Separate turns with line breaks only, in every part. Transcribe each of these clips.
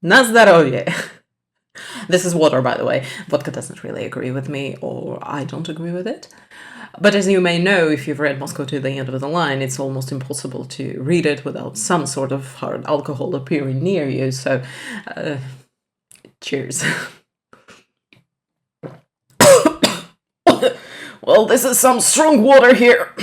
Na zdrowie! This is water, by the way. Vodka doesn't really agree with me, or I don't agree with it. But as you may know, if you've read Moscow to the End of the Line, it's almost impossible to read it without some sort of hard alcohol appearing near you, so cheers. Well, this is some strong water here.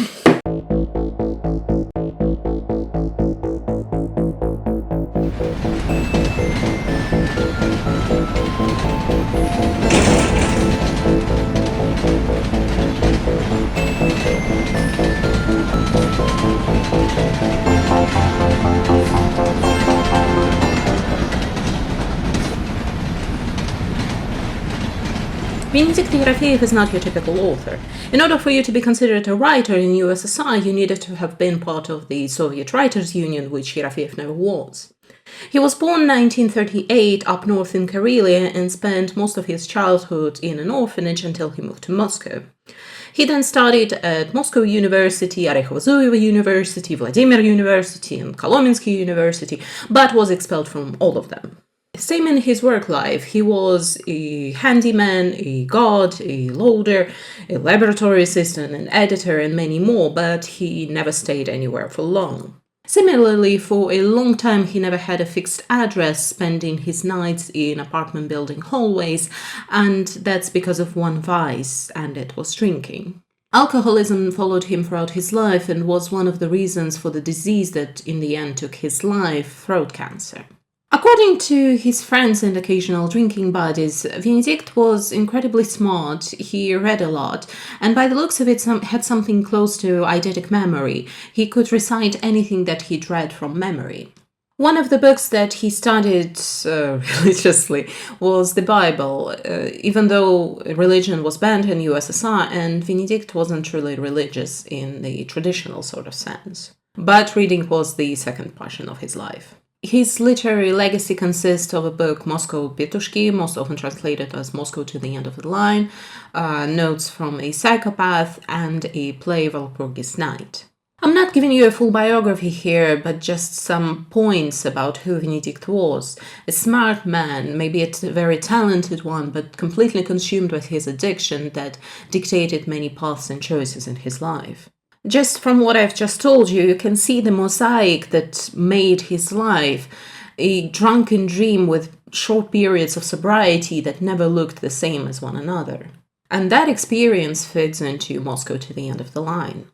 Venedikt Yerofeyev is not your typical author. In order for you to be considered a writer in USSR, you needed to have been part of the Soviet Writers' Union, which Yerofeyev never was. He was born in 1938 up north in Karelia and spent most of his childhood in an orphanage until he moved to Moscow. He then studied at Moscow University, Orekhovo-Zuyeva University, Vladimir University, and Kolominsky University, but was expelled from all of them. Same in his work life. He was a handyman, a guard, a loader, a laboratory assistant, an editor, and many more, but he never stayed anywhere for long. Similarly, for a long time he never had a fixed address, spending his nights in apartment building hallways, and that's because of one vice, and it was drinking. Alcoholism followed him throughout his life and was one of the reasons for the disease that in the end took his life, throat cancer. According to his friends and occasional drinking buddies, Venedikt was incredibly smart, he read a lot, and by the looks of it had something close to eidetic memory. He could recite anything that he'd read from memory. One of the books that he studied religiously was the Bible, even though religion was banned in USSR, and Venedikt wasn't really religious in the traditional sort of sense. But reading was the second passion of his life. His literary legacy consists of a book, Moscow-Petushki, most often translated as Moscow to the End of the Line, Notes from a Psychopath, and a play, Walpurgis Night. I'm not giving you a full biography here, but just some points about who Venedikt was. A smart man, maybe a very talented one, but completely consumed with his addiction that dictated many paths and choices in his life. Just from what I've just told you, you can see the mosaic that made his life, a drunken dream with short periods of sobriety that never looked the same as one another. And that experience fits into Moscow to the End of the Line.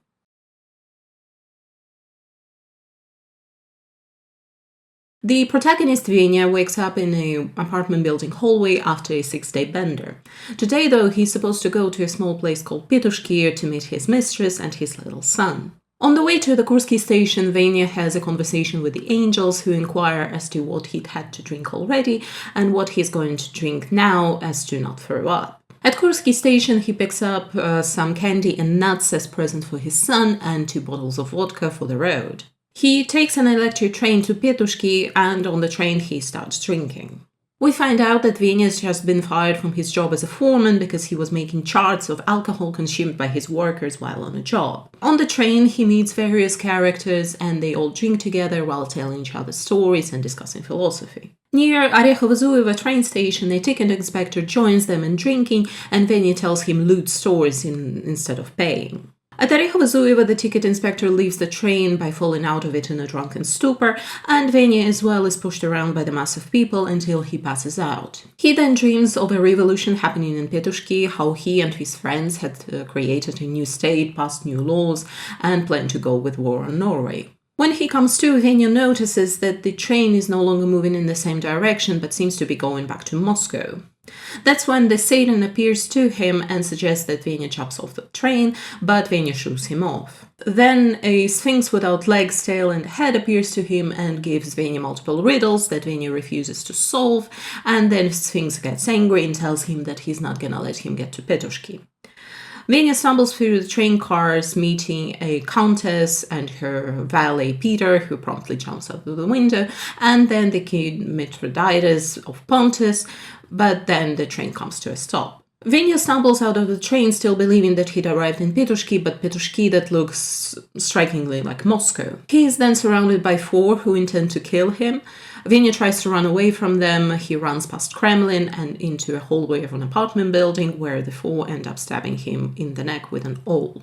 The protagonist Venya wakes up in an apartment building hallway after a 6-day bender. Today, though, he's supposed to go to a small place called Petushki to meet his mistress and his little son. On the way to the Kursky station, Venya has a conversation with the angels who inquire as to what he'd had to drink already and what he's going to drink now as to not throw up. At Kursky station, he picks up some candy and nuts as present for his son and 2 bottles of vodka for the road. He takes an electric train to Petushki, and on the train he starts drinking. We find out that Venya has just been fired from his job as a foreman because he was making charts of alcohol consumed by his workers while on a job. On the train, he meets various characters, and they all drink together while telling each other stories and discussing philosophy. Near Orekhovo-Zuyeva train station, a ticket inspector joins them in drinking, and Venya tells him lewd stories instead of paying. At Orekhovo-Zuyeva, the ticket inspector leaves the train by falling out of it in a drunken stupor, and Venya as well is pushed around by the mass of people until he passes out. He then dreams of a revolution happening in Petushki, how he and his friends had created a new state, passed new laws, and planned to go with war on Norway. When he comes to, Venya notices that the train is no longer moving in the same direction, but seems to be going back to Moscow. That's when the Satan appears to him and suggests that Venya jumps off the train, but Venya shoos him off. Then a sphinx without legs, tail, and head appears to him and gives Venya multiple riddles that Venya refuses to solve, and then Sphinx gets angry and tells him that he's not gonna let him get to Petushki. Venya stumbles through the train cars, meeting a countess and her valet Peter, who promptly jumps out of the window, and then the king Mithridates of Pontus, but then the train comes to a stop. Venya stumbles out of the train still believing that he'd arrived in Petushki, but Petushki that looks strikingly like Moscow. He is then surrounded by four who intend to kill him. Venya tries to run away from them. He runs past Kremlin and into a hallway of an apartment building where the four end up stabbing him in the neck with an awl.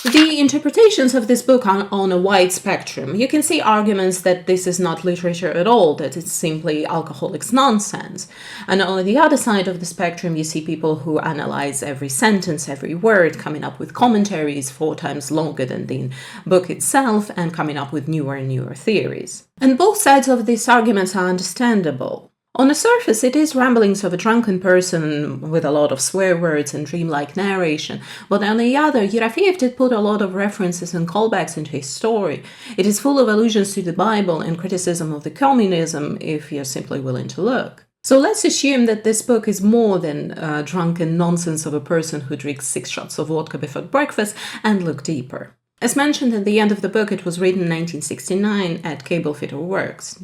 The interpretations of this book are on a wide spectrum. You can see arguments that this is not literature at all, that it's simply alcoholics' nonsense. And on the other side of the spectrum, you see people who analyze every sentence, every word, coming up with commentaries 4 times longer than the book itself, and coming up with newer and newer theories. And both sides of these arguments are understandable. On the surface, it is ramblings of a drunken person with a lot of swear words and dreamlike narration, but on the other, Yerofeyev did put a lot of references and callbacks into his story. It is full of allusions to the Bible and criticism of the communism, if you're simply willing to look. So let's assume that this book is more than drunken nonsense of a person who drinks 6 shots of vodka before breakfast, and look deeper. As mentioned at the end of the book, it was written in 1969 at Cable Fitter Works.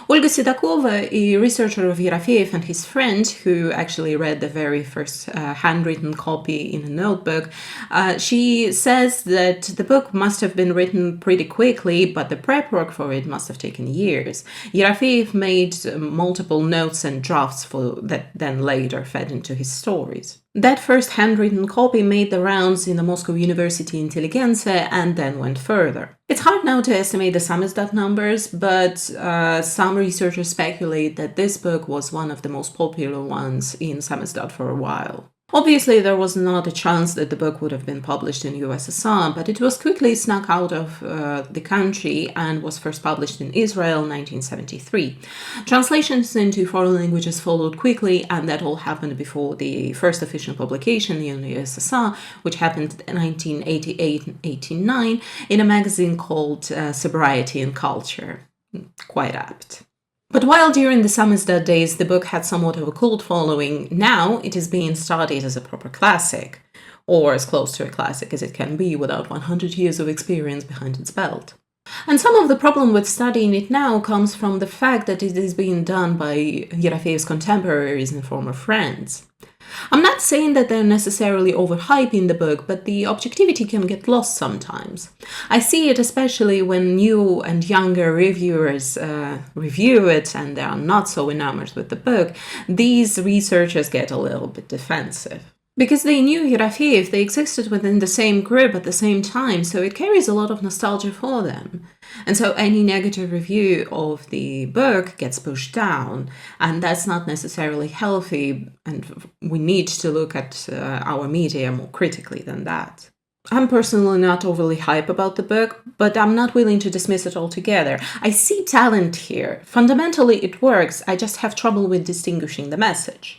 Olga Sidakova, a researcher of Yerofeyev and his friend, who actually read the very first handwritten copy in a notebook, she says that the book must have been written pretty quickly, but the prep work for it must have taken years. Yerofeyev made multiple notes and drafts that then later fed into his stories. That first handwritten copy made the rounds in the Moscow University Intelligentsia and then went further. It's hard now to estimate the samizdat numbers, but some researchers speculate that this book was one of the most popular ones in samizdat for a while. Obviously, there was not a chance that the book would have been published in USSR, but it was quickly snuck out of the country and was first published in Israel in 1973. Translations into foreign languages followed quickly, and that all happened before the first official publication in the USSR, which happened in 1988-89 in a magazine called Sobriety and Culture. Quite apt. But while during the samizdat days the book had somewhat of a cult following, now it is being studied as a proper classic, or as close to a classic as it can be without 100 years of experience behind its belt. And some of the problem with studying it now comes from the fact that it is being done by Yerofeyev's contemporaries and former friends. I'm not saying that they're necessarily overhyping the book, but the objectivity can get lost sometimes. I see it especially when new and younger reviewers review it and they are not so enamored with the book. These researchers get a little bit defensive. Because they knew Yerofeyev, they existed within the same group at the same time, so it carries a lot of nostalgia for them. And so any negative review of the book gets pushed down, and that's not necessarily healthy, and we need to look at our media more critically than that. I'm personally not overly hype about the book, but I'm not willing to dismiss it altogether. I see talent here. Fundamentally, it works. I just have trouble with distinguishing the message.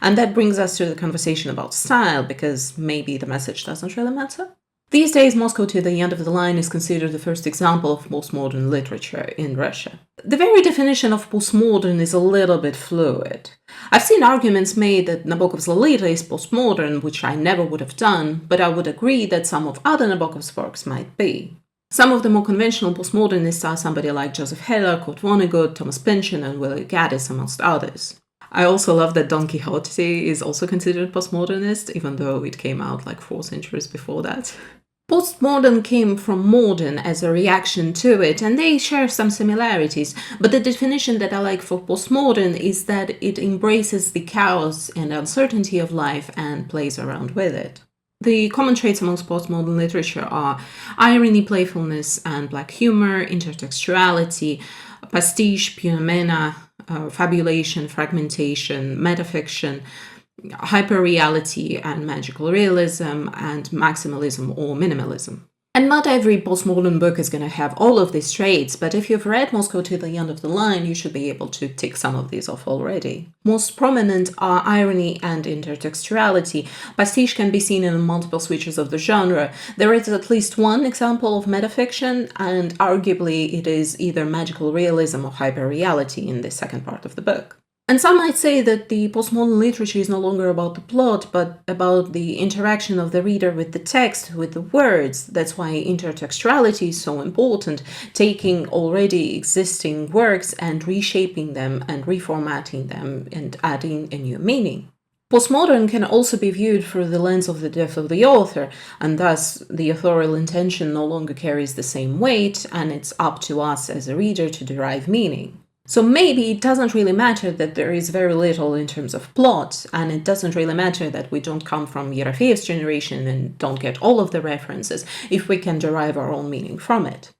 And that brings us to the conversation about style, because maybe the message doesn't really matter. These days, Moscow to the End of the Line is considered the first example of postmodern literature in Russia. The very definition of postmodern is a little bit fluid. I've seen arguments made that Nabokov's Lolita is postmodern, which I never would have done, but I would agree that some of other Nabokov's works might be. Some of the more conventional postmodernists are somebody like Joseph Heller, Kurt Vonnegut, Thomas Pynchon, and Willie Gaddis, amongst others. I also love that Don Quixote is also considered postmodernist, even though it came out like 4 centuries before that. Postmodern came from modern as a reaction to it, and they share some similarities, but the definition that I like for postmodern is that it embraces the chaos and uncertainty of life and plays around with it. The common traits amongst postmodern literature are irony, playfulness, and black humor, intertextuality, pastiche, phenomena, fabulation, fragmentation, metafiction, hyperreality and magical realism, and maximalism or minimalism. And not every postmodern book is going to have all of these traits, but if you've read Moscow to the End of the Line, you should be able to tick some of these off already. Most prominent are irony and intertextuality. Pastiche can be seen in multiple switches of the genre. There is at least one example of metafiction, and arguably it is either magical realism or hyperreality in the second part of the book. And some might say that the postmodern literature is no longer about the plot, but about the interaction of the reader with the text, with the words. That's why intertextuality is so important, taking already existing works and reshaping them and reformatting them and adding a new meaning. Postmodern can also be viewed through the lens of the death of the author, and thus the authorial intention no longer carries the same weight, and it's up to us as a reader to derive meaning. So maybe it doesn't really matter that there is very little in terms of plot, and it doesn't really matter that we don't come from Yerofeyev's generation and don't get all of the references, if we can derive our own meaning from it.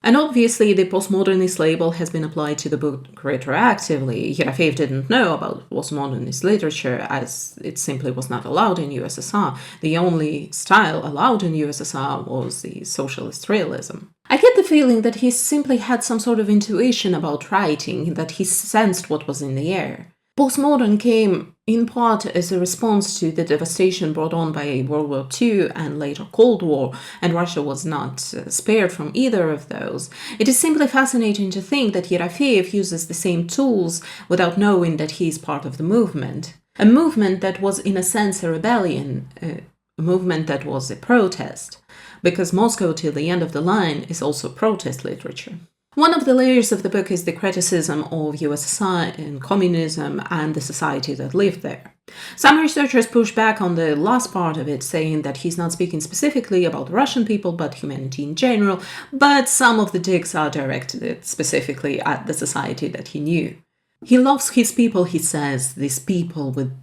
And obviously, the postmodernist label has been applied to the book retroactively. Yerofeyev didn't know about postmodernist literature, as it simply was not allowed in USSR. The only style allowed in USSR was the socialist realism. I get the feeling that he simply had some sort of intuition about writing, that he sensed what was in the air. Postmodern came in part as a response to the devastation brought on by World War II and later Cold War, and Russia was not spared from either of those. It is simply fascinating to think that Yerofeyev uses the same tools without knowing that he is part of the movement. A movement that was in a sense a rebellion, a movement that was a protest, because Moscow till the end of the line is also protest literature. One of the layers of the book is the criticism of USSR and communism and the society that lived there. Some researchers push back on the last part of it, saying that he's not speaking specifically about Russian people, but humanity in general, but some of the digs are directed specifically at the society that he knew. He loves his people, he says, these people with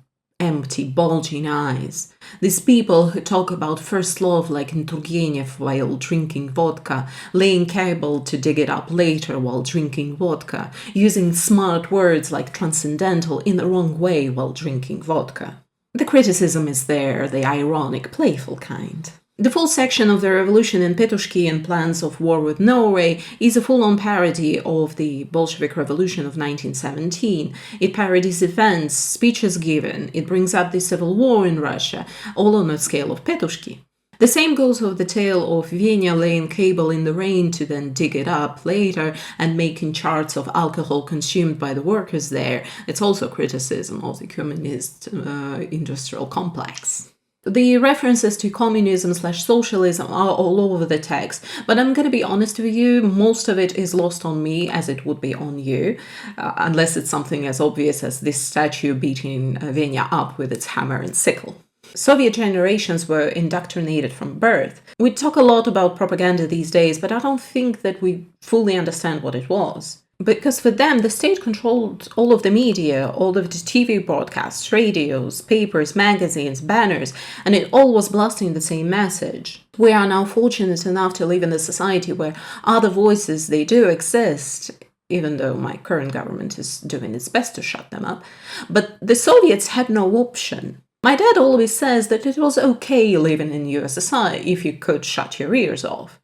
empty, bulging eyes. These people who talk about first love like in Turgenev while drinking vodka, laying cable to dig it up later while drinking vodka, using smart words like transcendental in the wrong way while drinking vodka. The criticism is there, the ironic, playful kind. The full section of the revolution in Petushki and plans of war with Norway is a full-on parody of the Bolshevik Revolution of 1917. It parodies events, speeches given, it brings up the civil war in Russia, all on a scale of Petushki. The same goes with the tale of Venya laying cable in the rain to then dig it up later and making charts of alcohol consumed by the workers there. It's also criticism of the communist industrial complex. The references to communism/socialism are all over the text, but I'm going to be honest with you, most of it is lost on me as it would be on you, unless it's something as obvious as this statue beating Venya up with its hammer and sickle. Soviet generations were indoctrinated from birth. We talk a lot about propaganda these days, but I don't think that we fully understand what it was. Because for them, the state controlled all of the media, all of the TV broadcasts, radios, papers, magazines, banners, and it all was blasting the same message. We are now fortunate enough to live in a society where other voices, they do exist, even though my current government is doing its best to shut them up. But the Soviets had no option. My dad always says that it was okay living in USSR if you could shut your ears off.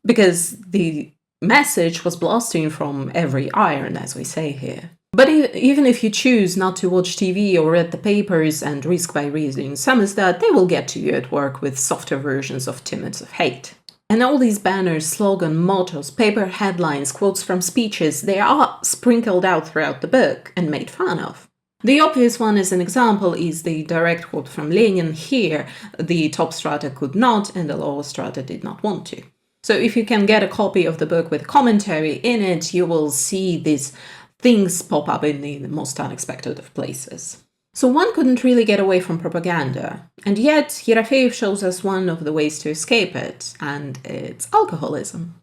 Because the message was blasting from every iron, as we say here. But even if you choose not to watch TV or read the papers and risk by reading some is that they will get to you at work with softer versions of Timecodes of hate. And all these banners, slogans, mottos, paper headlines, quotes from speeches, they are sprinkled out throughout the book and made fun of. The obvious one as an example is the direct quote from Lenin here, the top strata could not and the lower strata did not want to. So if you can get a copy of the book with commentary in it, you will see these things pop up in the most unexpected of places. So one couldn't really get away from propaganda, and yet Yerofeyev shows us one of the ways to escape it, and it's alcoholism.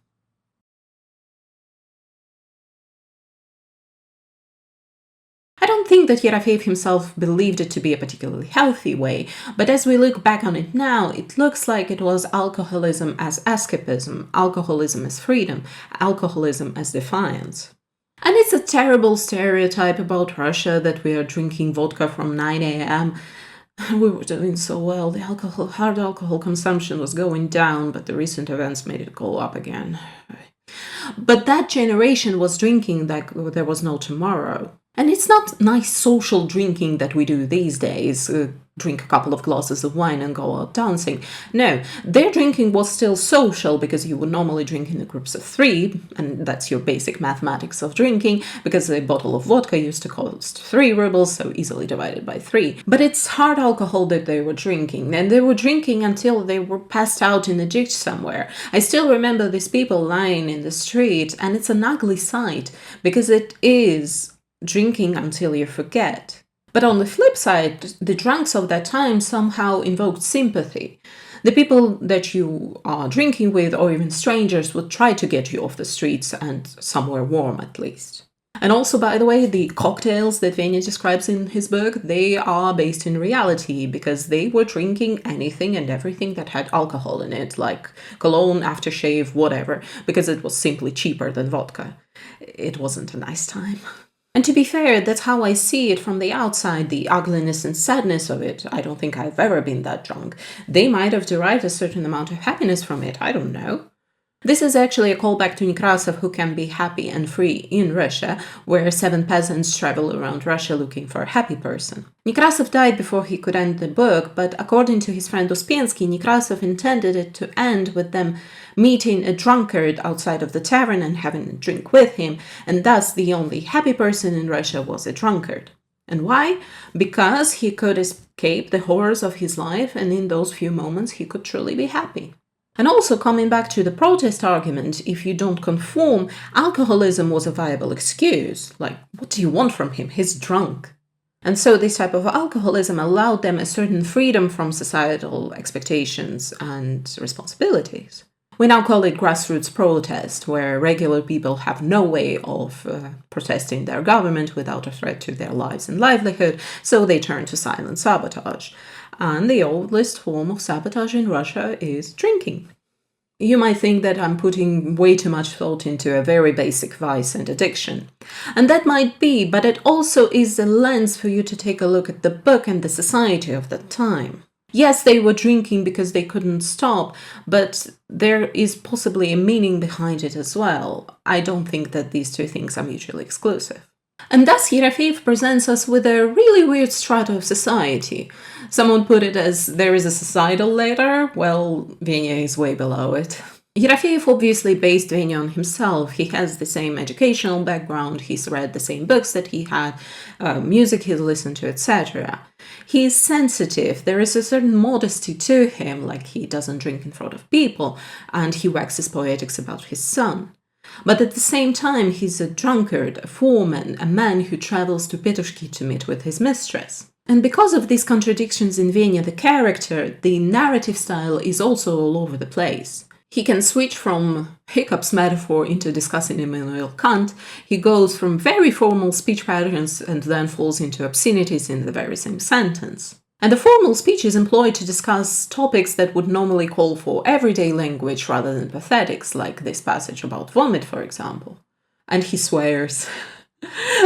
I don't think that Yerofeyev himself believed it to be a particularly healthy way, but as we look back on it now, it looks like it was alcoholism as escapism, alcoholism as freedom, alcoholism as defiance. And it's a terrible stereotype about Russia that we are drinking vodka from 9 a.m. We were doing so well, the hard alcohol consumption was going down, but the recent events made it go up again. But that generation was drinking like there was no tomorrow. And it's not nice social drinking that we do these days, drink a couple of glasses of wine and go out dancing. No, their drinking was still social because you would normally drink in groups of 3, and that's your basic mathematics of drinking, because a bottle of vodka used to cost 3 rubles, so easily divided by 3. But it's hard alcohol that they were drinking, and they were drinking until they were passed out in a ditch somewhere. I still remember these people lying in the street, and it's an ugly sight, because it is drinking until you forget. But on the flip side, the drunks of that time somehow invoked sympathy. The people that you are drinking with, or even strangers, would try to get you off the streets and somewhere warm at least. And also, by the way, the cocktails that Venya describes in his book, they are based in reality because they were drinking anything and everything that had alcohol in it, like cologne, aftershave, whatever, because it was simply cheaper than vodka. It wasn't a nice time. And to be fair, that's how I see it from the outside, the ugliness and sadness of it. I don't think I've ever been that drunk. They might have derived a certain amount of happiness from it, I don't know. This is actually a callback to Nekrasov, who can be happy and free in Russia, where 7 peasants travel around Russia looking for a happy person. Nekrasov died before he could end the book, but according to his friend Uspensky, Nekrasov intended it to end with them meeting a drunkard outside of the tavern and having a drink with him, and thus the only happy person in Russia was a drunkard. And why? Because he could escape the horrors of his life, and in those few moments he could truly be happy. And also, coming back to the protest argument, if you don't conform, alcoholism was a viable excuse. Like, what do you want from him? He's drunk. And so this type of alcoholism allowed them a certain freedom from societal expectations and responsibilities. We now call it grassroots protest, where regular people have no way of protesting their government without a threat to their lives and livelihood, so they turn to silent sabotage. And the oldest form of sabotage in Russia is drinking. You might think that I'm putting way too much thought into a very basic vice and addiction. And that might be, but it also is a lens for you to take a look at the book and the society of that time. Yes, they were drinking because they couldn't stop, but there is possibly a meaning behind it as well. I don't think that these two things are mutually exclusive. And thus Yerofeyev presents us with a really weird strata of society. Someone put it as there is a societal ladder. Well, Venya is way below it. Yerofeyev obviously based Venya on himself. He has the same educational background, he's read the same books that he had, music he's listened to, etc. He is sensitive, there is a certain modesty to him, like he doesn't drink in front of people, and he waxes poetics about his son. But at the same time, he's a drunkard, a foreman, a man who travels to Petushki to meet with his mistress. And because of these contradictions in Venya, the character, the narrative style is also all over the place. He can switch from Hiccup's metaphor into discussing Immanuel Kant. He goes from very formal speech patterns and then falls into obscenities in the very same sentence. And the formal speech is employed to discuss topics that would normally call for everyday language rather than pathetics, like this passage about vomit, for example. And he swears.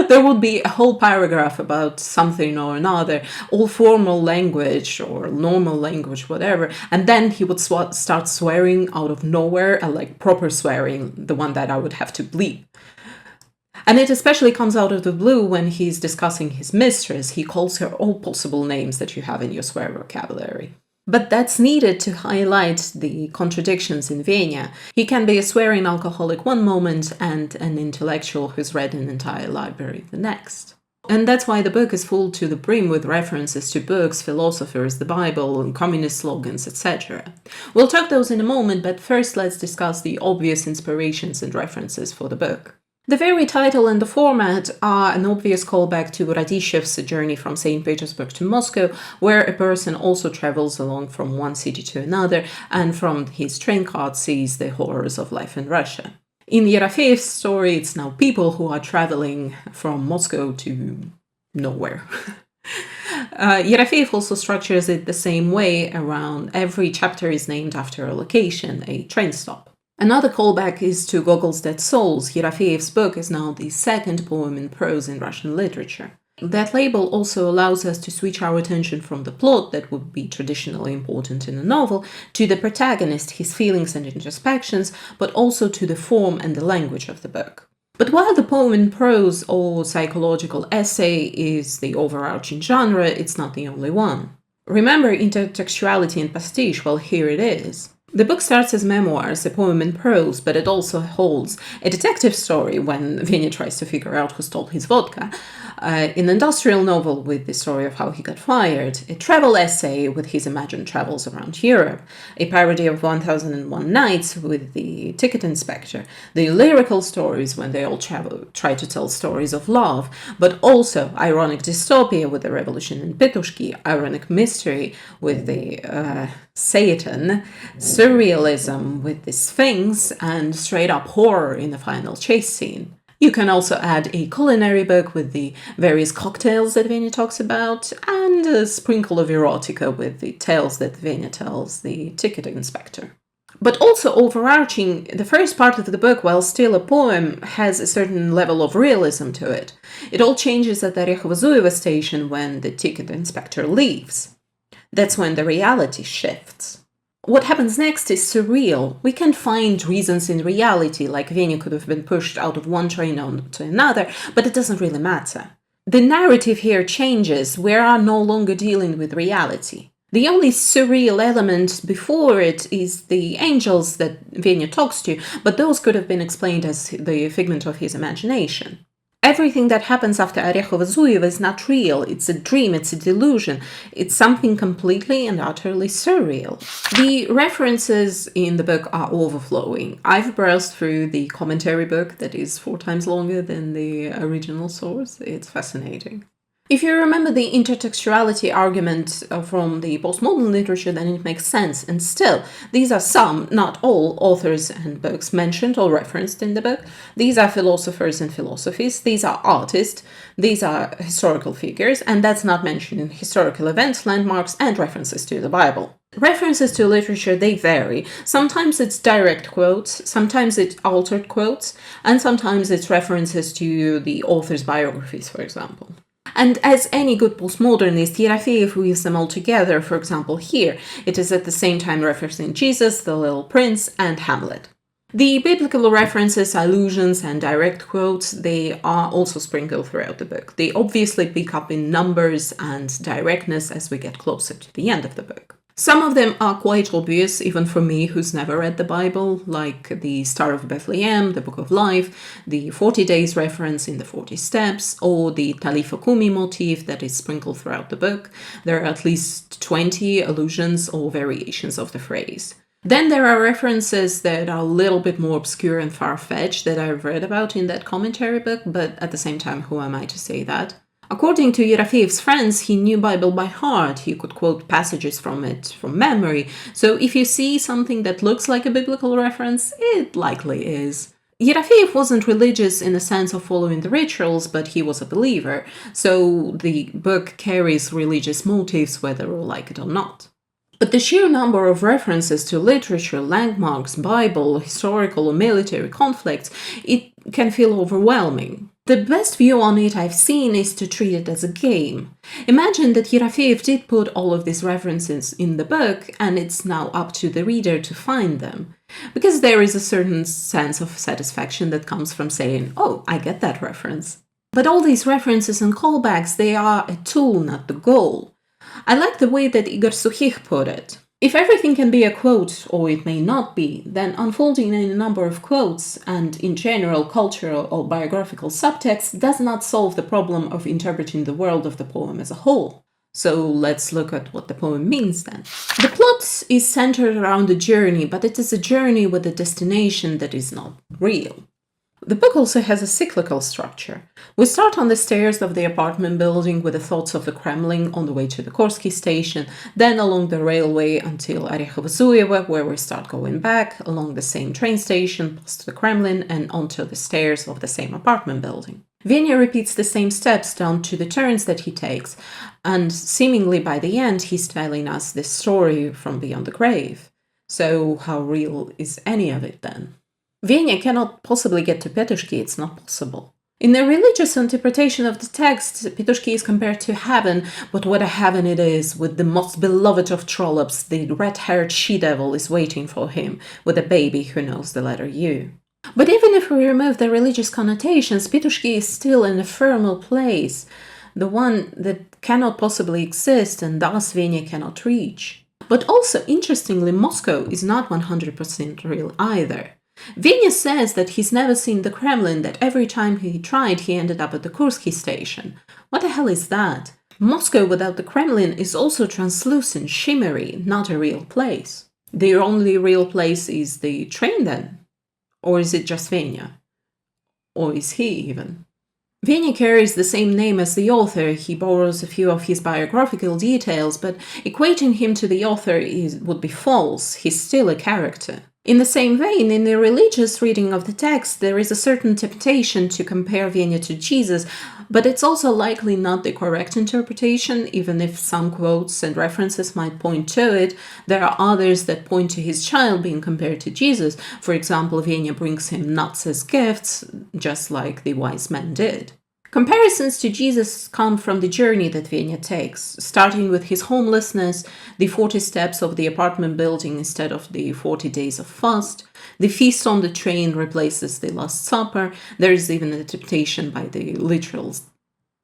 There would be a whole paragraph about something or another, all formal language or normal language, whatever, and then he would start swearing out of nowhere, like proper swearing, the one that I would have to bleep. And it especially comes out of the blue when he's discussing his mistress. He calls her all possible names that you have in your swear vocabulary. But that's needed to highlight the contradictions in Venya. He can be a swearing alcoholic one moment and an intellectual who's read an entire library the next. And that's why the book is full to the brim with references to books, philosophers, the Bible, and communist slogans, etc. We'll talk those in a moment, but first let's discuss the obvious inspirations and references for the book. The very title and the format are an obvious callback to Radishev's journey from St. Petersburg to Moscow, where a person also travels along from one city to another and from his train card sees the horrors of life in Russia. In Yerofeyev's story, it's now people who are traveling from Moscow to nowhere. Yerofeyev also structures it the same way around every chapter is named after a location, a train stop. Another callback is to Gogol's Dead Souls. Yerofeyev's book is now the second poem in prose in Russian literature. That label also allows us to switch our attention from the plot that would be traditionally important in a novel to the protagonist, his feelings and introspections, but also to the form and the language of the book. But while the poem in prose or psychological essay is the overarching genre, it's not the only one. Remember intertextuality and pastiche? Well, here it is. The book starts as memoirs, a poem in prose, but it also holds a detective story when Venya tries to figure out who stole his vodka, an industrial novel with the story of how he got fired, a travel essay with his imagined travels around Europe, a parody of 1001 Nights with the ticket inspector, the lyrical stories when they all try to tell stories of love, but also ironic dystopia with the revolution in Petushki, ironic mystery with the Satan, surrealism with the Sphinx, and straight-up horror in the final chase scene. You can also add a culinary book with the various cocktails that Venya talks about, and a sprinkle of erotica with the tales that Venya tells the ticket inspector. But also overarching, the first part of the book, while still a poem, has a certain level of realism to it. It all changes at the Orekhovo-Zuyeva station when the ticket inspector leaves. That's when the reality shifts. What happens next is surreal. We can find reasons in reality, like Venya could have been pushed out of one train onto another, but it doesn't really matter. The narrative here changes. We are no longer dealing with reality. The only surreal element before it is the angels that Venya talks to, but those could have been explained as the figment of his imagination. Everything that happens after Orekhovo-Zuyeva is not real. It's a dream, it's a delusion. It's something completely and utterly surreal. The references in the book are overflowing. I've browsed through the commentary book that is 4 times longer than the original source. It's fascinating. If you remember the intertextuality argument from the postmodern literature, then it makes sense. And still, these are some, not all, authors and books mentioned or referenced in the book. These are philosophers and philosophies. These are artists. These are historical figures. And that's not mentioning historical events, landmarks, and references to the Bible. References to literature, they vary. Sometimes it's direct quotes, sometimes it's altered quotes, and sometimes it's references to the author's biographies, for example. And as any good postmodernist, Yerofeyev weaves them all together. For example, here, it is at the same time referencing Jesus, the Little Prince, and Hamlet. The biblical references, allusions, and direct quotes, they are also sprinkled throughout the book. They obviously pick up in numbers and directness as we get closer to the end of the book. Some of them are quite obvious, even for me who's never read the Bible, like the Star of Bethlehem, the Book of Life, the 40 Days reference in the 40 Steps, or the Talitha Kumi motif that is sprinkled throughout the book. There are at least 20 allusions or variations of the phrase. Then there are references that are a little bit more obscure and far-fetched that I've read about in that commentary book, but at the same time, who am I to say that? According to Yerofeyev's friends, he knew Bible by heart. He could quote passages from it from memory. So if you see something that looks like a biblical reference, it likely is. Yerofeyev wasn't religious in the sense of following the rituals, but he was a believer. So the book carries religious motives whether we like it or not. But the sheer number of references to literature, landmarks, Bible, historical or military conflicts, it can feel overwhelming. The best view on it I've seen is to treat it as a game. Imagine that Yerofeyev did put all of these references in the book, and it's now up to the reader to find them. Because there is a certain sense of satisfaction that comes from saying, oh, I get that reference. But all these references and callbacks, they are a tool, not the goal. I like the way that Igor Sukhich put it. If everything can be a quote, or it may not be, then unfolding in a number of quotes and in general cultural or biographical subtext does not solve the problem of interpreting the world of the poem as a whole. So let's look at what the poem means then. The plot is centered around a journey, but it is a journey with a destination that is not real. The book also has a cyclical structure. We start on the stairs of the apartment building with the thoughts of the Kremlin on the way to the Korsky station, then along the railway until Orekhovo-Zuyeva, where we start going back, along the same train station, past the Kremlin, and onto the stairs of the same apartment building. Venya repeats the same steps down to the turns that he takes, and seemingly by the end he's telling us this story from beyond the grave. So how real is any of it then? Venya cannot possibly get to Petushki, it's not possible. In the religious interpretation of the text, Petushki is compared to heaven, but what a heaven it is, with the most beloved of trollops, the red-haired she-devil is waiting for him, with a baby who knows the letter U. But even if we remove the religious connotations, Petushki is still an ephemeral place, the one that cannot possibly exist and thus Venya cannot reach. But also, interestingly, Moscow is not 100% real either. Venya says that he's never seen the Kremlin, that every time he tried, he ended up at the Kursky station. What the hell is that? Moscow without the Kremlin is also translucent, shimmery, not a real place. The only real place is the train then? Or is it just Venya? Or is he even? Venya carries the same name as the author. He borrows a few of his biographical details, but equating him to the author would be false. He's still a character. In the same vein, in the religious reading of the text, there is a certain temptation to compare Venya to Jesus, but it's also likely not the correct interpretation. Even if some quotes and references might point to it, there are others that point to his child being compared to Jesus. For example, Venya brings him nuts as gifts, just like the wise men did. Comparisons to Jesus come from the journey that Venya takes, starting with his homelessness, the 40 steps of the apartment building instead of the 40 days of fast. The feast on the train replaces the Last Supper. There is even a temptation by the literal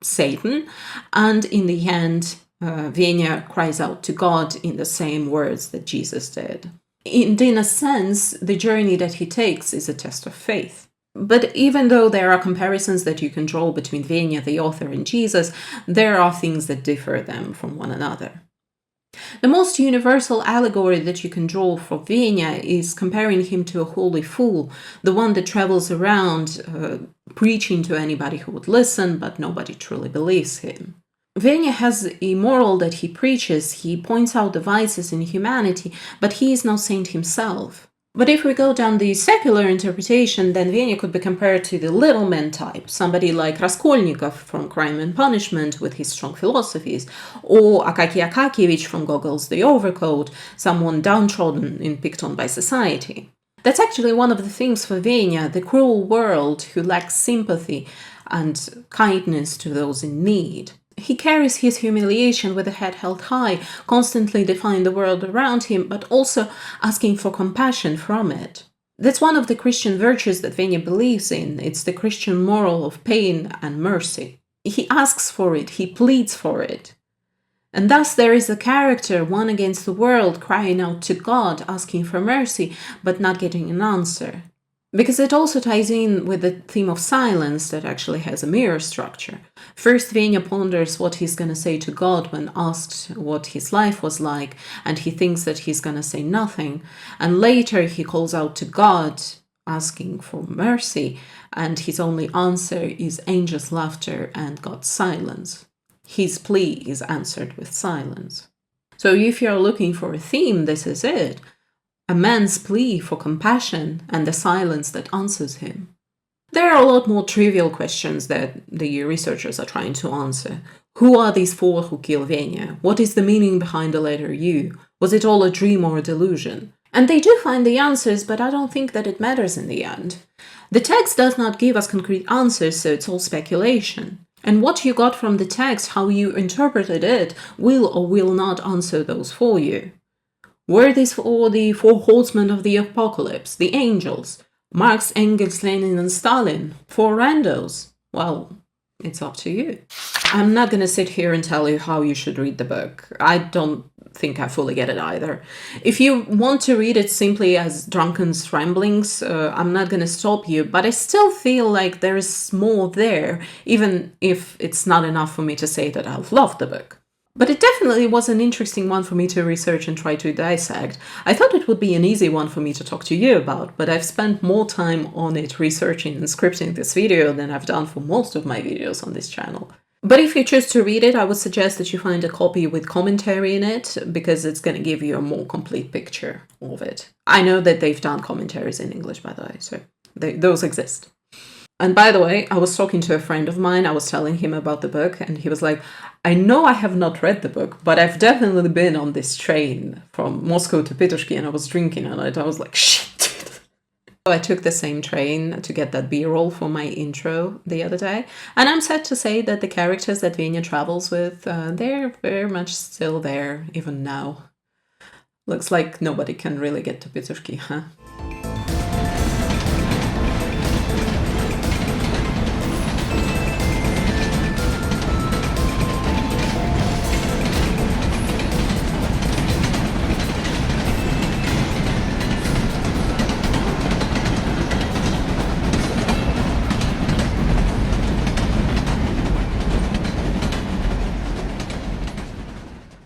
Satan. And in the end, Venya cries out to God in the same words that Jesus did. In a sense, the journey that he takes is a test of faith. But even though there are comparisons that you can draw between Venya, the author, and Jesus, there are things that differ them from one another. The most universal allegory that you can draw for Venya is comparing him to a holy fool, the one that travels around preaching to anybody who would listen, but nobody truly believes him. Venya has a moral that he preaches. He points out the vices in humanity, but he is no saint himself. But if we go down the secular interpretation, then Venya could be compared to the little man type, somebody like Raskolnikov from Crime and Punishment with his strong philosophies, or Akaky Akakiyevich from Gogol's The Overcoat, someone downtrodden and picked on by society. That's actually one of the themes for Venya, the cruel world who lacks sympathy and kindness to those in need. He carries his humiliation with a head held high, constantly defying the world around him, but also asking for compassion from it. That's one of the Christian virtues that Venya believes in. It's the Christian moral of pain and mercy. He asks for it, he pleads for it. And thus there is a character, one against the world, crying out to God, asking for mercy, but not getting an answer. Because it also ties in with the theme of silence that actually has a mirror structure. First, Venya ponders what he's going to say to God when asked what his life was like, and he thinks that he's going to say nothing. And later he calls out to God, asking for mercy, and his only answer is angels' laughter and God's silence. His plea is answered with silence. So if you're looking for a theme, this is it. A man's plea for compassion and the silence that answers him. There are a lot more trivial questions that the researchers are trying to answer. Who are these four who kill Venya? What is the meaning behind the letter U? Was it all a dream or a delusion? And they do find the answers, but I don't think that it matters in the end. The text does not give us concrete answers, so it's all speculation. And what you got from the text, how you interpreted it, will or will not answer those for you. Were these for the four horsemen of the apocalypse, the angels, Marx, Engels, Lenin, and Stalin, four randos? Well, it's up to you. I'm not going to sit here and tell you how you should read the book. I don't think I fully get it either. If you want to read it simply as drunken ramblings, I'm not going to stop you, but I still feel like there is more there, even if it's not enough for me to say that I've loved the book. But it definitely was an interesting one for me to research and try to dissect. I thought it would be an easy one for me to talk to you about, but I've spent more time on it researching and scripting this video than I've done for most of my videos on this channel. But if you choose to read it, I would suggest that you find a copy with commentary in it, because it's going to give you a more complete picture of it. I know that they've done commentaries in English, by the way, so those exist. And by the way, I was talking to a friend of mine, I was telling him about the book, and he was like, I know I have not read the book, but I've definitely been on this train from Moscow to Petushki, and I was drinking on it. I was like, shit. I took the same train to get that B-roll for my intro the other day, and I'm sad to say that the characters that Venya travels with, they're very much still there, even now. Looks like nobody can really get to Petushki, huh?